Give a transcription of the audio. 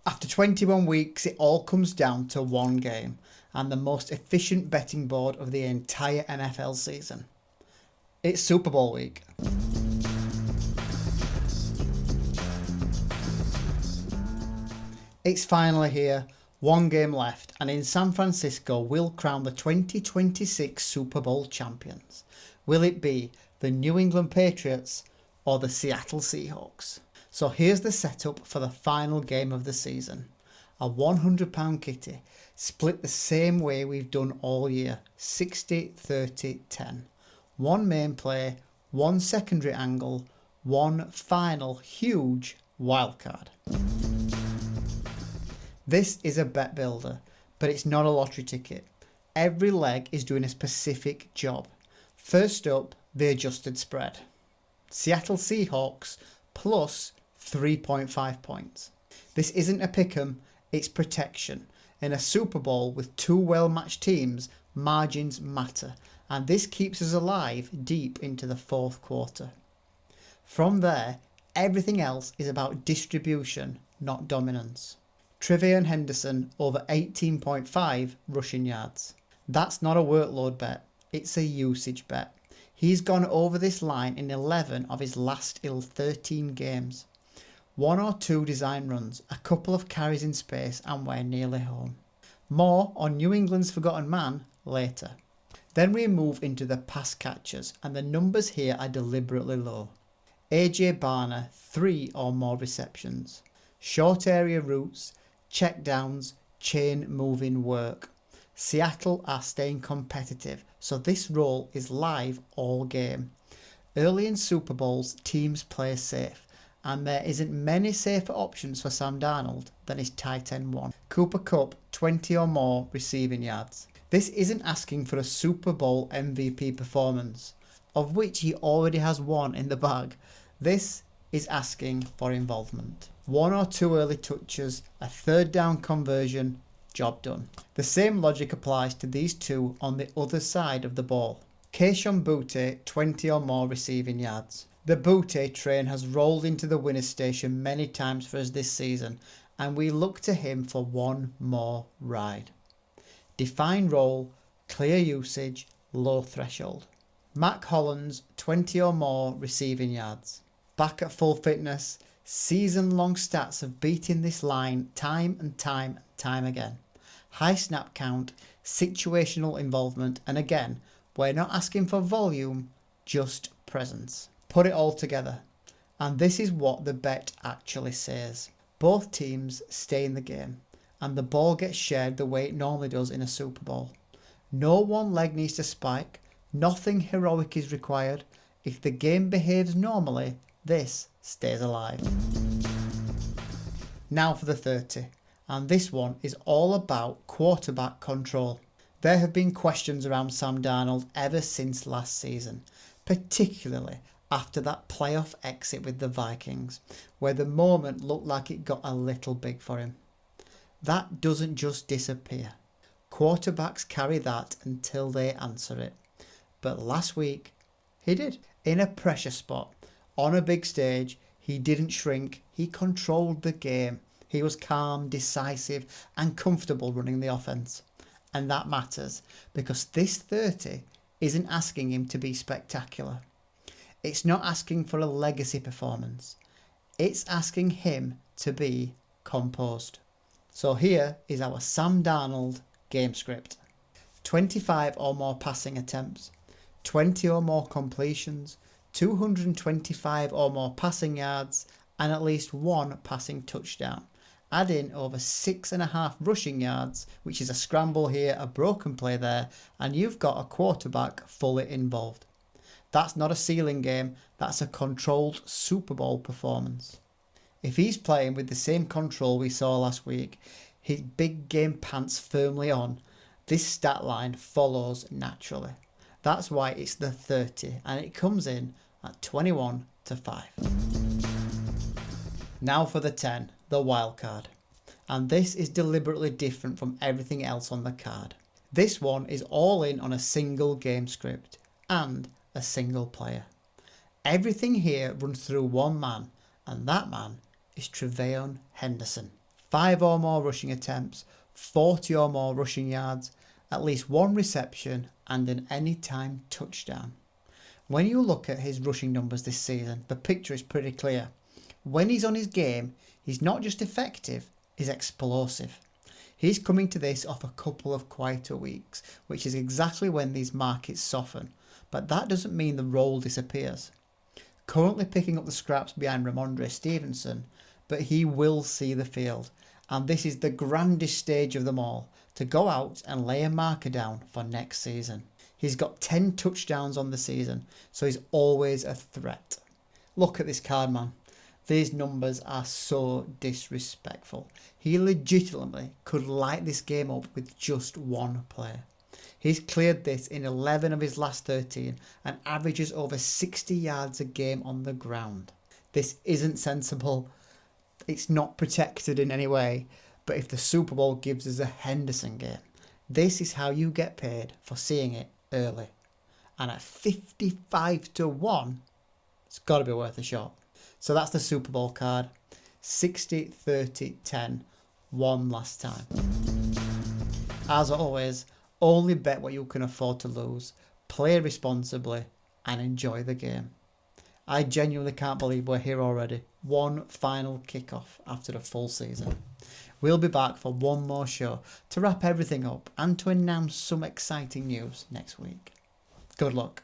After 21 weeks, it all comes down to one game and the most efficient betting board of the entire NFL season. It's Super Bowl week. It's finally here, one game left, and in San Francisco we'll crown the 2026 Super Bowl champions. Will it be the New England Patriots or the Seattle Seahawks? So here's the setup for the final game of the season. A £100 kitty, split the same way we've done all year, 60, 30, 10. One main play, one secondary angle, one final huge wildcard. This is a bet builder, but it's not a lottery ticket. Every leg is doing a specific job. First up, the adjusted spread. Seattle Seahawks plus 3.5 points. This isn't a pick'em, it's protection. In a Super Bowl with two well-matched teams, margins matter, and this keeps us alive deep into the fourth quarter. From there, everything else is about distribution, not dominance. Tre'Veon Henderson over 18.5 rushing yards. That's not a workload bet, it's a usage bet. He's gone over this line in 11 of his last 13 games. One or two design runs, a couple of carries in space, and we're nearly home. More on New England's forgotten man later. Then we move into the pass catchers, and the numbers here are deliberately low. AJ Barner, 3 or more receptions. Short area routes, checkdowns, chain moving work. Seattle are staying competitive, so this role is live all game. Early in Super Bowls, teams play safe, and there isn't many safer options for Sam Darnold than his tight end one. Cooper Kupp, 20 or more receiving yards. This isn't asking for a Super Bowl MVP performance, of which he already has one in the bag. This is asking for involvement. One or two early touches, a third down conversion, job done. The same logic applies to these two on the other side of the ball. Kayshon Boutte, 20 or more receiving yards. The Boutte train has rolled into the winner's station many times for us this season, and we look to him for one more ride. Defined role, clear usage, low threshold. Mac Hollins, 20 or more receiving yards. Back at full fitness, season-long stats have beaten this line time and time again. High snap count, situational involvement, and again, we're not asking for volume, just presence. Put it all together, and this is what the bet actually says. Both teams stay in the game, and the ball gets shared the way it normally does in a Super Bowl. No one leg needs to spike, nothing heroic is required. If the game behaves normally, this stays alive. Now for the 30, and this one is all about quarterback control. There have been questions around Sam Darnold ever since last season, particularly after that playoff exit with the Vikings, where the moment looked like it got a little big for him. That doesn't just disappear. Quarterbacks carry that until they answer it. But last week, he did. In a pressure spot, on a big stage, he didn't shrink, he controlled the game. He was calm, decisive, and comfortable running the offense. And that matters, because this 30 isn't asking him to be spectacular. It's not asking for a legacy performance. It's asking him to be composed. So here is our Sam Darnold game script. 25 or more passing attempts, 20 or more completions, 225 or more passing yards, and at least one passing touchdown. Add in over 6.5 rushing yards, which is a scramble here, a broken play there, and you've got a quarterback fully involved. That's not a ceiling game, that's a controlled Super Bowl performance. If he's playing with the same control we saw last week, his big game pants firmly on, this stat line follows naturally. That's why it's the 30, and it comes in at 21-5. Now for the 10, the wild card. And this is deliberately different from everything else on the card. This one is all in on a single game script and a single player. Everything here runs through one man, and that man is Tre'Veon Henderson. 5 or more rushing attempts, 40 or more rushing yards, at least 1 reception, and an anytime touchdown. When you look at his rushing numbers this season, the picture is pretty clear. When he's on his game, he's not just effective, he's explosive. He's coming to this off a couple of quieter weeks, which is exactly when these markets soften, but that doesn't mean the role disappears. Currently picking up the scraps behind Ramondre Stevenson, but he will see the field, and this is the grandest stage of them all, to go out and lay a marker down for next season. He's got 10 touchdowns on the season, so he's always a threat. Look at this card, man. These numbers are so disrespectful. He legitimately could light this game up with just one play. He's cleared this in 11 of his last 13 and averages over 60 yards a game on the ground. This isn't sensible. It's not protected in any way, but if the Super Bowl gives us a Henderson game, this is how you get paid for seeing it early. And at 55-1, it's got to be worth a shot. So that's the Super Bowl card. 60-30-10. One last time. As always, only bet what you can afford to lose, play responsibly, and enjoy the game. I genuinely can't believe we're here already. One final kickoff after the full season. We'll be back for one more show to wrap everything up and to announce some exciting news next week. Good luck.